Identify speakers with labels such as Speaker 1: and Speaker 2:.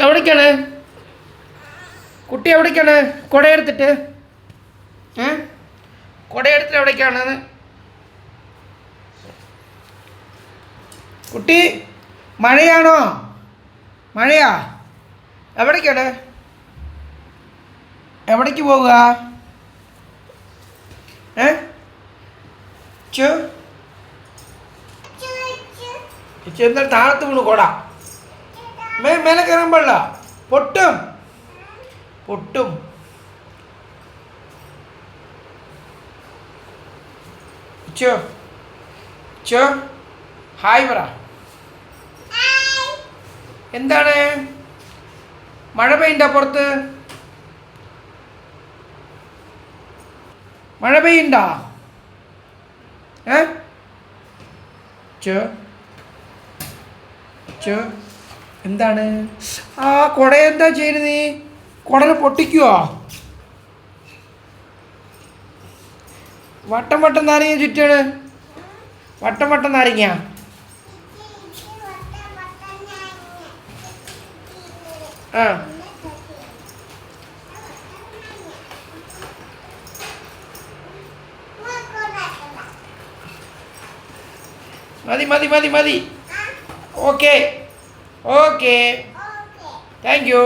Speaker 1: എവിടേക്കാണ് കുട്ടി? എവിടേക്കാണ് കുടയെടുത്തിട്ട്? കുടയെടുത്തിട്ട് എവിടേക്കാണ് കുട്ടി? മഴയാണോ? മഴയാ? എവിടേക്കാണ്? എവിടേക്ക് പോവുക? എന്താ താഴത്ത് വീണു കൊട? മേലെ കയറാൻ പാടില്ല, പൊട്ടും പൊട്ടും. ഹായ് പറ. എന്താണ് മഴ പെയ്യണ്ട പുറത്ത്? മഴ പെയ്യണ്ട? എന്താണ് ആ കുട? എന്താ ചെയ്യുന്നത് നീ? കുടനെ പൊട്ടിക്കുവോ? വട്ടം വട്ടം നാരങ്ങ ചുറ്റാണ്. വട്ടം വട്ടം നാരങ്ങ. ആ മതി മതി മതി മതി. Okay okay, thank you.